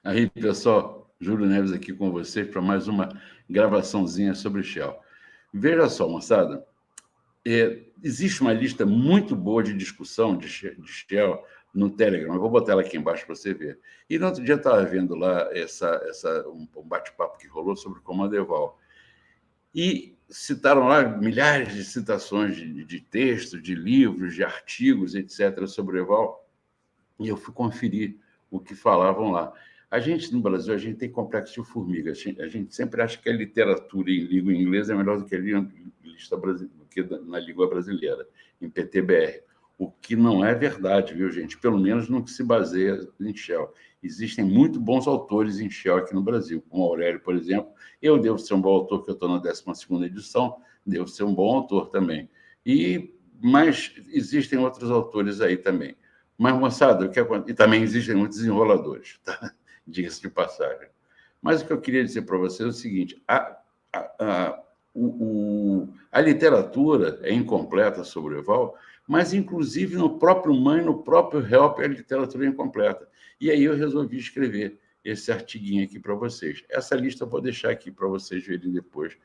Aí, pessoal, Júlio Neves aqui com vocês para mais uma gravaçãozinha sobre Shell. Veja só, moçada, existe uma lista muito boa de discussão de Shell no Telegram. Eu vou botar ela aqui embaixo para você ver. E no outro dia eu estava vendo lá um bate-papo que rolou sobre o comando eval. E citaram lá milhares de citações de textos, de livros, de artigos, etc., sobre o eval. E eu fui conferir o que falavam lá. A gente, no Brasil, a gente tem complexo de formiga. A gente sempre acha que a literatura em língua inglesa é melhor do que na língua brasileira, em PTBR. O que não é verdade, viu, gente? Pelo menos no que se baseia em Shell. Existem muito bons autores em Shell aqui no Brasil, como Aurélio, por exemplo. Eu devo ser um bom autor, porque eu estou na 12ª edição, devo ser um bom autor também. Mas existem outros autores aí também. Mas, moçada, e também existem muitos enroladores, tá? Diga-se de passagem. Mas o que eu queria dizer para vocês é o seguinte: a literatura é incompleta sobre o eval, mas, inclusive, no próprio MAN, no próprio Help, a literatura é incompleta. E aí eu resolvi escrever esse artiguinho aqui para vocês. Essa lista eu vou deixar aqui para vocês verem depois.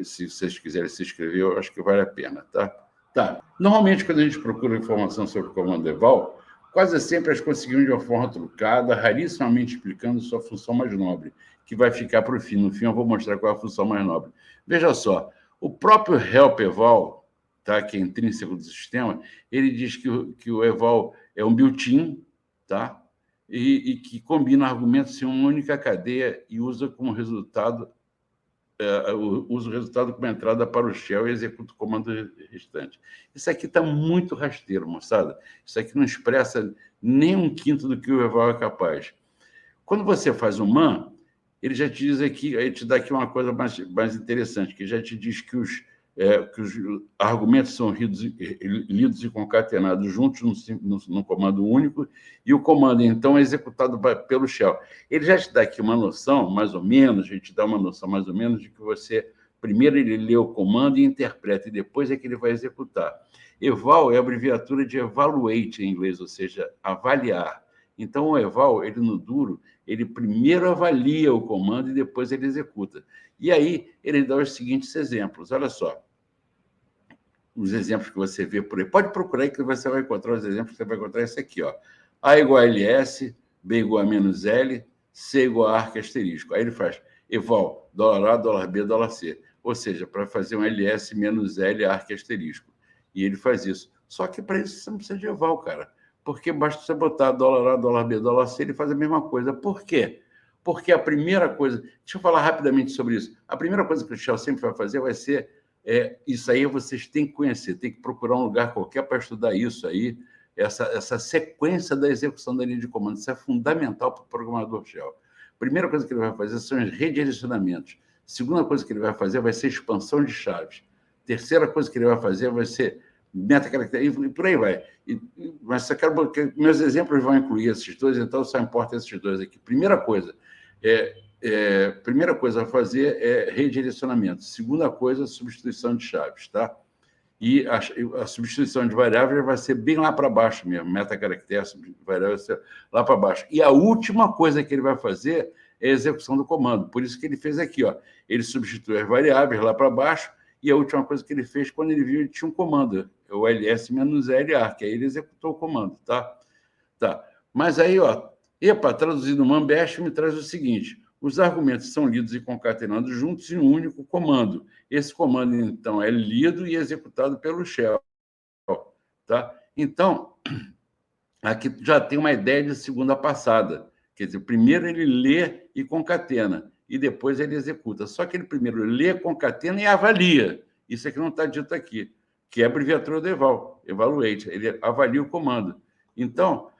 Se vocês quiserem se inscrever, eu acho que vale a pena, tá? Tá. Normalmente, quando a gente procura informação sobre o comando eval, quase sempre as conseguimos de uma forma trucada, rarissimamente explicando sua função mais nobre, que vai ficar para o fim. No fim, eu vou mostrar qual é a função mais nobre. Veja só, o próprio help eval, tá, que é intrínseco do sistema, ele diz que o eval é um built-in, tá, e que combina argumentos em uma única cadeia e usa como resultado usa o resultado como entrada para o shell e executa o comando restante. Isso aqui está muito rasteiro, moçada. Isso aqui não expressa nem um quinto do que o eval é capaz. Quando você faz um man, ele já te diz aqui, ele te dá aqui uma coisa mais interessante, que já te diz que os argumentos são lidos e concatenados juntos num comando único, e o comando, então, é executado pelo shell. Ele já te dá aqui uma noção, mais ou menos, a gente dá uma noção mais ou menos de que você, primeiro ele lê o comando e interpreta, e depois é que ele vai executar. Eval é a abreviatura de evaluate em inglês, ou seja, avaliar. Então, o eval, ele no duro, ele primeiro avalia o comando e depois ele executa. E aí, ele dá os seguintes exemplos. Olha só, os exemplos que você vê por aí. Pode procurar aí que você vai encontrar os exemplos, você vai encontrar esse aqui, ó. A igual a ls, B igual a menos L, C igual a arco asterisco. Aí ele faz eval, $A, $B, $C. Ou seja, para fazer um ls menos L arco asterisco. E ele faz isso. Só que para isso você não precisa de eval, cara. Porque basta você botar $A, $B, $C, ele faz a mesma coisa. Por quê? Porque a primeira coisa... Deixa eu falar rapidamente sobre isso. A primeira coisa que o Shell sempre vai fazer vai ser isso aí vocês têm que conhecer, tem que procurar um lugar qualquer para estudar isso aí, essa sequência da execução da linha de comando. Isso é fundamental para o programador Shell. Primeira coisa que ele vai fazer são os redirecionamentos. Segunda coisa que ele vai fazer vai ser expansão de chaves. Terceira coisa que ele vai fazer vai ser metacaracterística, e por aí vai. Mas eu quero que meus exemplos vão incluir esses dois, então só importa esses dois aqui. Primeira coisa a fazer é redirecionamento. Segunda coisa, substituição de chaves, tá? E a substituição de variáveis vai ser bem lá para baixo mesmo, metacaractere, variável vai ser lá para baixo. E a última coisa que ele vai fazer é a execução do comando. Por isso que ele fez aqui, ó. Ele substitui as variáveis lá para baixo, e a última coisa que ele fez quando ele viu, ele tinha um comando, o ls-LA, que aí ele executou o comando, tá? Tá. Mas aí, ó, traduzindo o MAN-BEST me traz o seguinte: os argumentos são lidos e concatenados juntos em um único comando. Esse comando, então, é lido e executado pelo shell. Tá? Então, aqui já tem uma ideia de segunda passada. Quer dizer, primeiro ele lê e concatena, e depois ele executa. Só que ele primeiro lê, concatena e avalia. Isso é que não está dito aqui, que é a abreviatura do eval, evaluate. Ele avalia o comando. Então,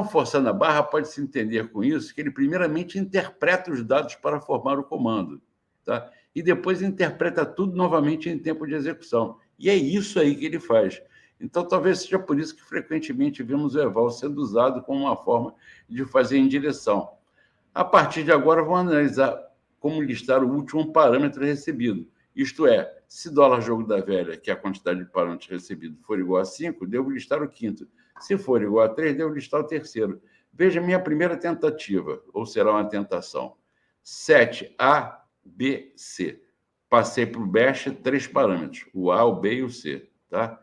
forçando a barra, pode-se entender com isso que ele primeiramente interpreta os dados para formar o comando, tá? E depois interpreta tudo novamente em tempo de execução. E é isso aí que ele faz. Então, talvez seja por isso que frequentemente vemos o eval sendo usado como uma forma de fazer em direção. A partir de agora, vamos analisar como listar o último parâmetro recebido. Isto é, se $jogo da velha, que é a quantidade de parâmetros recebidos, for igual a 5, devo listar o quinto. Se for igual a 3, devo listar o terceiro. Veja a minha primeira tentativa, ou será uma tentação. 7A, B, C. Passei para o BEST 3 parâmetros, o A, o B e o C. Tá?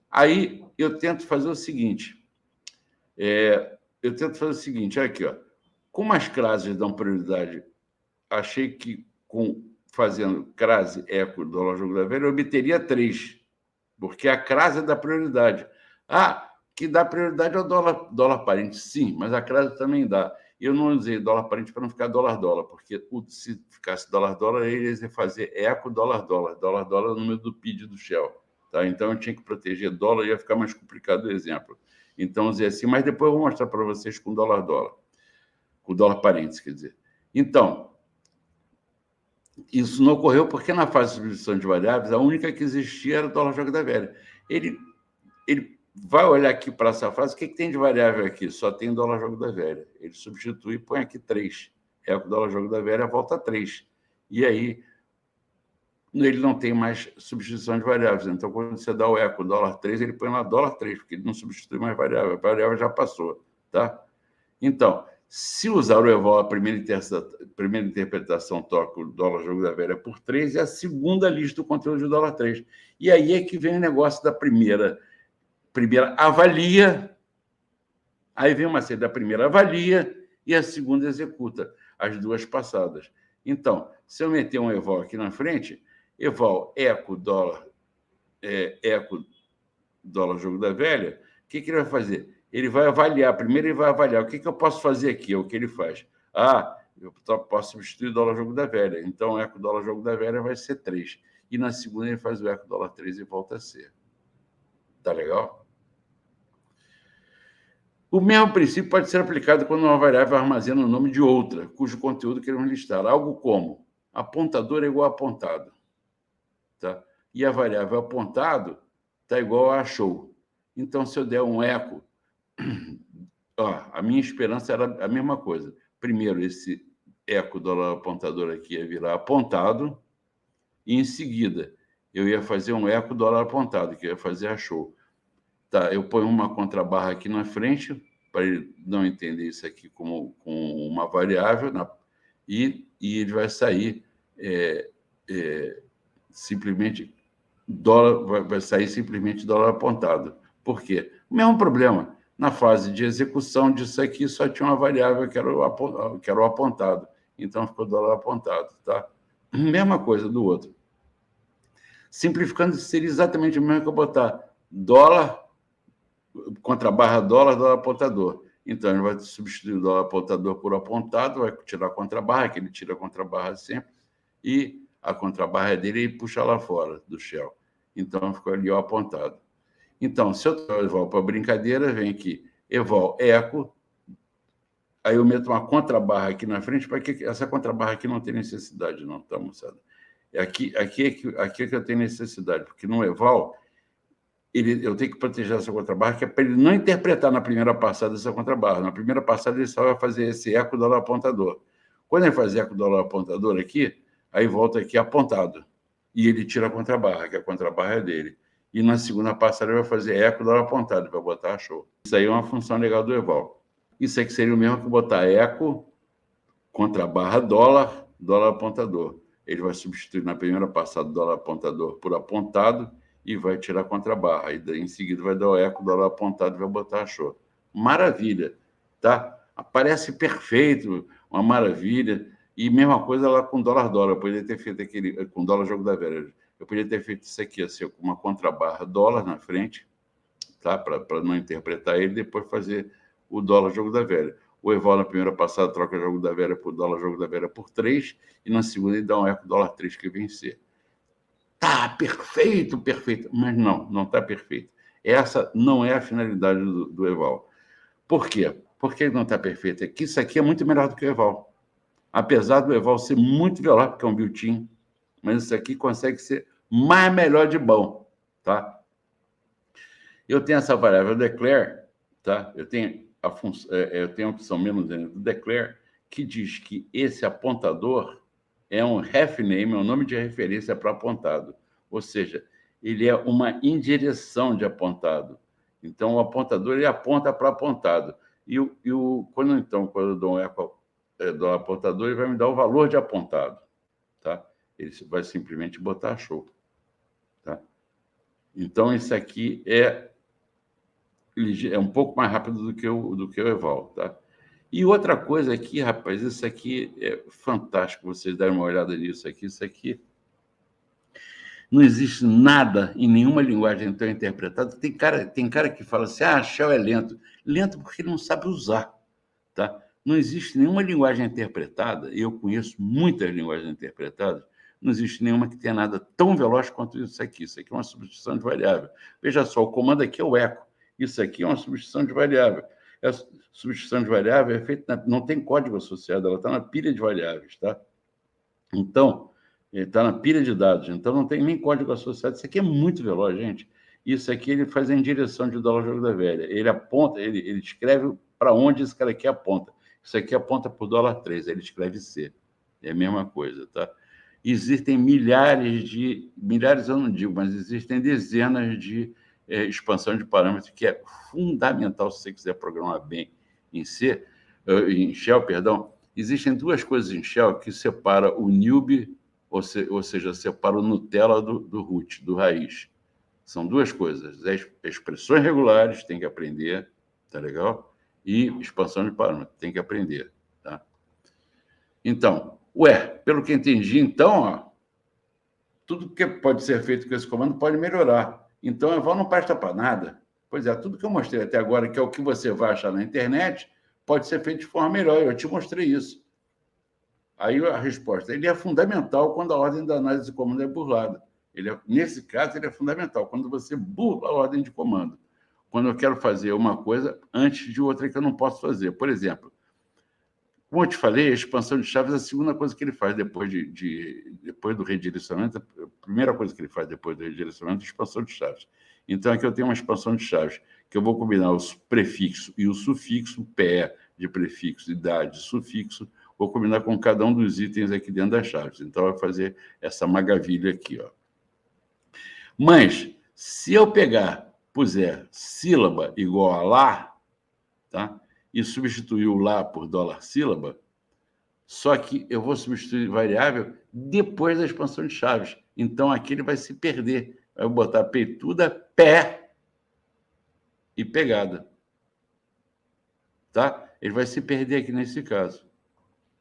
Aí eu tento fazer o seguinte. Olha aqui, ó. Como as classes dão prioridade, achei que fazendo crase, eco, dólar, jogo da velha, eu obteria 3, porque a crase dá prioridade. Que dá prioridade ao dólar parente, sim, mas a crase também dá. Eu não usei dólar parente para não ficar dólar, porque se ficasse dólar, eles iam fazer eco, dólar. Dólar é o número do PID do Shell. Tá? Então, eu tinha que proteger dólar, ia ficar mais complicado o exemplo. Então, usei assim, mas depois eu vou mostrar para vocês com dólar. Com dólar parentes, quer dizer. Então, isso não ocorreu porque na fase de substituição de variáveis, a única que existia era o dólar jogo da velha. Ele vai olhar aqui para essa frase, o que tem de variável aqui? Só tem dólar jogo da velha. Ele substitui e põe aqui 3. É o dólar jogo da velha, volta 3. E aí, ele não tem mais substituição de variáveis. Então, quando você dá o eco dólar 3, ele põe lá dólar 3, porque ele não substitui mais variável. A variável já passou, tá? Então, se usar o eval, a primeira interpretação toca o dólar jogo da velha por 3, é a segunda lista do conteúdo de dólar 3. E aí é que vem o negócio da primeira avalia, aí vem uma série da primeira avalia e a segunda executa, as duas passadas. Então, se eu meter um eval aqui na frente, eval eco dólar jogo da velha, o que ele vai fazer? Ele vai avaliar, primeiro ele vai avaliar o que eu posso fazer aqui, é o que ele faz. Eu posso substituir o dólar jogo da velha, então o eco dólar jogo da velha vai ser 3. E na segunda ele faz o eco dólar 3 e volta a ser. Tá legal? O mesmo princípio pode ser aplicado quando uma variável armazena o nome de outra, cujo conteúdo queremos listar. Algo como apontador é igual a apontado. Tá? E a variável apontado está igual a show. Então, se eu der um eco, a minha esperança era a mesma coisa. Primeiro, esse eco dólar apontador aqui ia virar apontado, e em seguida eu ia fazer um eco dólar apontado, que ia fazer a show. Tá, eu ponho uma contrabarra aqui na frente, para ele não entender isso aqui como uma variável, e ele vai sair simplesmente dólar, vai sair simplesmente dólar apontado. Por quê? O mesmo problema. Na fase de execução disso aqui, só tinha uma variável que era o apontado. Então, ficou dólar apontado. Tá? Mesma coisa do outro. Simplificando, seria exatamente o mesmo que eu botar dólar, contrabarra dólar apontador. Então, ele vai substituir o dólar apontador por apontado, vai tirar a contrabarra, que ele tira a contrabarra sempre, e a contrabarra dele ele puxa lá fora do shell. Então, ficou ali o apontado. Então, se eu trago eval para brincadeira, vem aqui, eval eco, aí eu meto uma contrabarra aqui na frente, para que essa contrabarra aqui não tem necessidade, não, tá, moçada? Aqui é que eu tenho necessidade, porque no eval, eu tenho que proteger essa contrabarra, que é para ele não interpretar na primeira passada essa contrabarra. Na primeira passada, ele só vai fazer esse eco dólar apontador. Quando ele faz eco dólar apontador aqui, aí volta aqui apontado. E ele tira a contrabarra, que a contrabarra é dele. E na segunda passada, ele vai fazer eco dólar apontado, para botar show. Isso aí é uma função legal do eval. Isso aqui seria o mesmo que botar eco, contrabarra dólar apontador. Ele vai substituir na primeira passada dólar apontador por apontado, e vai tirar a contrabarra. Aí, em seguida, vai dar o eco, dólar apontado e vai botar a show. Maravilha, tá? Aparece perfeito, uma maravilha. E mesma coisa lá com dólar. Eu poderia ter feito aquele, com dólar jogo da velha. Eu poderia ter feito isso aqui, assim, com uma contrabarra dólar na frente, tá? Para não interpretar ele, depois fazer o dólar jogo da velha. O eval na primeira passada troca jogo da velha por dólar jogo da velha por 3, e na segunda ele dá um eco dólar 3 que vencer. Tá perfeito, mas não está perfeito. Essa não é a finalidade do eval. Por quê? Por que não está perfeito? É que isso aqui é muito melhor do que o eval. Apesar do eval ser muito melhor, porque é um built-in, mas isso aqui consegue ser mais melhor de bom, tá? Eu tenho essa variável declare, tá? Eu tenho a opção menos n do declare, que diz que esse apontador é um ref name, é um nome de referência para apontado. Ou seja, ele é uma indireção de apontado. Então, o apontador ele aponta para apontado. Quando eu dou um eco do apontador, ele vai me dar o valor de apontado, tá? Ele vai simplesmente botar show, tá? Então, isso aqui é um pouco mais rápido do que o eval, tá? E outra coisa aqui, rapaz, isso aqui é fantástico, vocês darem uma olhada nisso aqui. Isso aqui não existe nada em nenhuma linguagem tão interpretada. Tem cara que fala assim, Shell é lento. Lento porque ele não sabe usar, tá? Não existe nenhuma linguagem interpretada, e eu conheço muitas linguagens interpretadas, não existe nenhuma que tenha nada tão veloz quanto isso aqui. Isso aqui é uma substituição de variável. Veja só, o comando aqui é o eco. Isso aqui é uma substituição de variável. Essa substituição de variável é feita, não tem código associado, ela está na pilha de variáveis, tá? Então, está na pilha de dados, então não tem nem código associado. Isso aqui é muito veloz, gente. Isso aqui ele faz em direção de dólar jogo da velha. Ele aponta, ele escreve para onde esse cara aqui aponta. Isso aqui aponta para o dólar 3, ele escreve C. É a mesma coisa, tá? Existem milhares eu não digo, mas existem dezenas de expansão de parâmetros que é fundamental se você quiser programar bem em C, em Shell, perdão. Existem duas coisas em Shell que separa o newbie, ou seja, separa o Nutella do root, do raiz. São duas coisas. Expressões regulares, tem que aprender, tá legal? E expansão de parâmetros, tem que aprender, tá? Então, pelo que entendi, então, tudo que pode ser feito com esse comando pode melhorar. Então, a eval não presta para nada. Pois é, tudo que eu mostrei até agora, que é o que você vai achar na internet, pode ser feito de forma melhor. Eu te mostrei isso. Aí a resposta, ele é fundamental quando a ordem da análise de comando é burlada. Nesse caso, ele é fundamental quando você burla a ordem de comando. Quando eu quero fazer uma coisa antes de outra que eu não posso fazer. Por exemplo, como eu te falei, a expansão de chaves é a segunda coisa que ele faz depois do redirecionamento. A primeira coisa que ele faz depois do redirecionamento é a expansão de chaves. Então, aqui eu tenho uma expansão de chaves, que eu vou combinar o prefixo e o sufixo, PE de prefixo e DA de sufixo, vou combinar com cada um dos itens aqui dentro das chaves. Então, vai fazer essa maravilha aqui, ó. Mas, se eu puser sílaba igual a lá, tá? E substituir o lá por dólar sílaba, só que eu vou substituir variável depois da expansão de chaves. Então, aqui ele vai se perder. Vai botar peituda, pé e pegada. Tá? Ele vai se perder aqui nesse caso.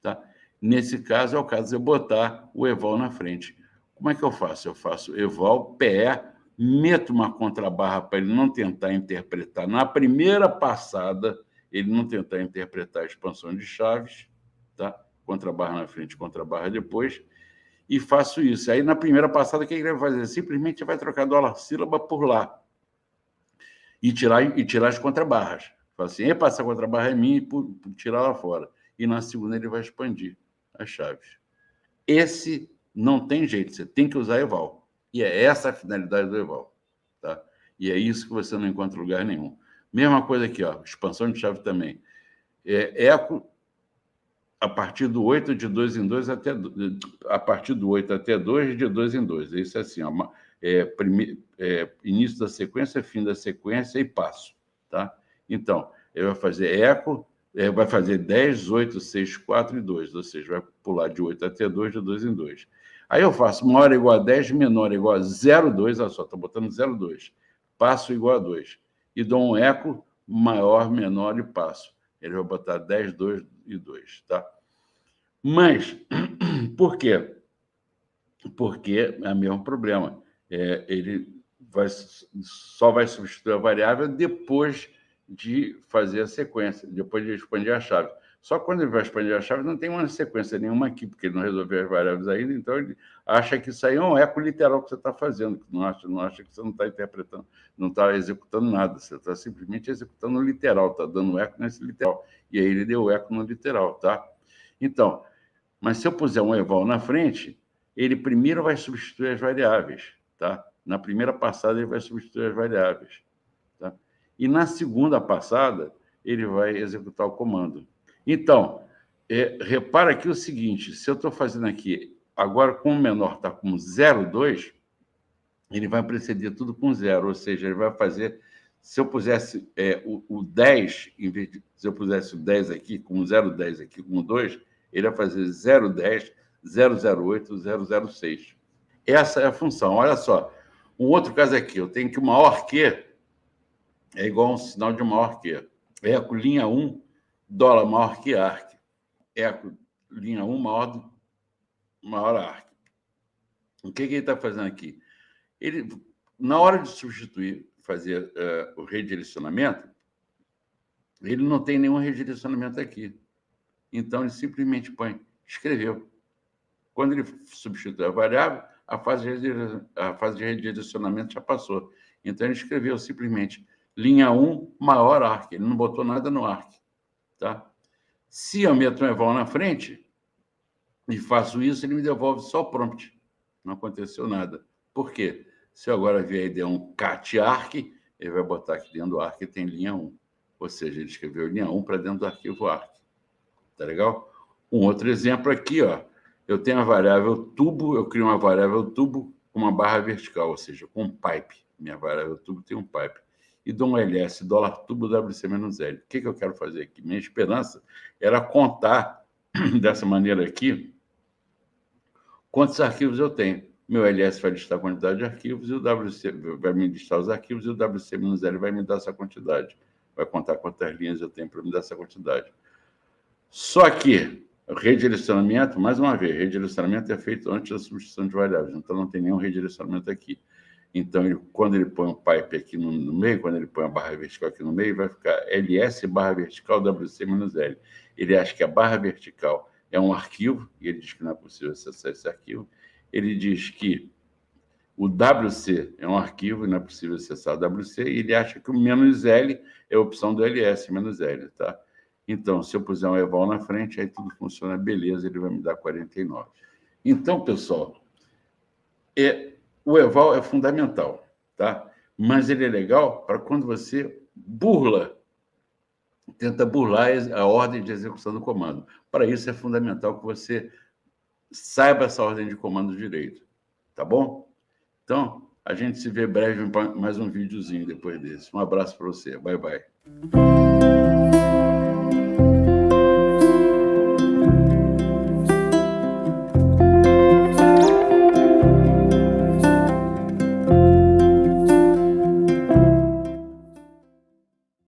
Tá? Nesse caso, é o caso de eu botar o eval na frente. Como é que eu faço? Eu faço eval, PE, meto uma contrabarra para ele não tentar interpretar. Na primeira passada, ele não tentar interpretar a expansão de chaves, tá? Contrabarra na frente, contrabarra depois, e faço isso. Aí, na primeira passada, o que ele vai fazer? Simplesmente vai trocar dólar sílaba por lá e tirar as contrabarras. Fala assim, essa contrabarra é minha e tirar lá fora. E na segunda ele vai expandir as chaves. Esse não tem jeito, você tem que usar eval. E é essa a finalidade do eval. Tá? E é isso que você não encontra em lugar nenhum. Mesma coisa aqui, ó, expansão de chave também. Eco a partir do 8 de 2 em 2 a partir do 8 até 2 de 2 em 2. Isso é assim, ó, início da sequência, fim da sequência e passo, tá? Então, ele vai fazer eco, vai fazer 10, 8, 6, 4 e 2, ou seja, vai pular de 8 até 2 de 2 em 2. Aí eu faço maior igual a 10, menor igual a 0,2, olha só, estou botando 0,2, passo igual a 2, e dou um eco maior, menor e passo. Ele vai botar 10, 2 e 2, tá? Mas, por quê? Porque é o mesmo problema. Ele só vai substituir a variável depois de fazer a sequência, depois de expandir a chave. Só que quando ele vai expandir a chave, não tem uma sequência nenhuma aqui, porque ele não resolveu as variáveis ainda, então ele acha que isso aí é um eco literal que você está fazendo, não acha que você não está interpretando, não está executando nada, você está simplesmente executando o literal, está dando eco nesse literal. E aí ele deu eco no literal, tá? Então, mas se eu puser um eval na frente, ele primeiro vai substituir as variáveis, tá? Na primeira passada, ele vai substituir as variáveis, tá? E na segunda passada, ele vai executar o comando. Então, repara aqui o seguinte, se eu estou fazendo aqui, agora com o menor está com 0,2, ele vai preceder tudo com 0, ou seja, ele vai fazer Se eu pusesse o 10, se eu pusesse o 10 aqui, como 010 aqui, como 2, ele ia fazer 010, 008, 006. Essa é a função. Olha só, um outro caso aqui, eu tenho que o maior que é igual a um sinal de maior que. Eco, linha 1, dólar maior que ARC. Eco, linha 1, maior ARC. O que ele está fazendo aqui? Ele, na hora de substituir, fazer o redirecionamento, ele não tem nenhum redirecionamento aqui. Então, ele simplesmente põe, escreveu. Quando ele substitui a variável, a fase de redirecionamento já passou. Então, ele escreveu simplesmente linha 1, maior ARC. Ele não botou nada no ARC. Tá? Se eu meto um eval na frente e faço isso, ele me devolve só o prompt. Não aconteceu nada. Por quê? Se eu agora vier e der um cat arc, ele vai botar aqui dentro do arc e tem linha 1. Ou seja, ele escreveu linha 1 para dentro do arquivo arc. Tá legal? Um outro exemplo aqui, ó. Eu tenho a variável tubo, eu crio uma variável tubo com uma barra vertical, ou seja, com um pipe. Minha variável tubo tem um pipe. E dou um ls, dólar tubo WC-L. O que eu quero fazer aqui? Minha esperança era contar dessa maneira aqui quantos arquivos eu tenho. Meu ls vai listar a quantidade de arquivos e o WC vai me listar os arquivos e o WC-L vai me dar essa quantidade. Vai contar quantas linhas eu tenho para me dar essa quantidade. Só que o redirecionamento, mais uma vez, redirecionamento é feito antes da substituição de variáveis, então não tem nenhum redirecionamento aqui. Então, quando ele põe um pipe aqui no meio, quando ele põe a barra vertical aqui no meio, vai ficar ls barra vertical WC-L. Ele acha que a barra vertical é um arquivo, e ele diz que não é possível acessar esse arquivo. Ele diz que o WC é um arquivo, e não é possível acessar o WC, e ele acha que o menos L é a opção do ls, menos L, tá? Então, se eu puser um eval na frente, aí tudo funciona, beleza, ele vai me dar 49. Então, pessoal, o eval é fundamental, tá? Mas ele é legal para quando você tenta burlar a ordem de execução do comando. Para isso é fundamental que você saiba essa ordem de comando direito, tá bom? Então, a gente se vê breve em mais um videozinho depois desse. Um abraço para você. Bye, bye.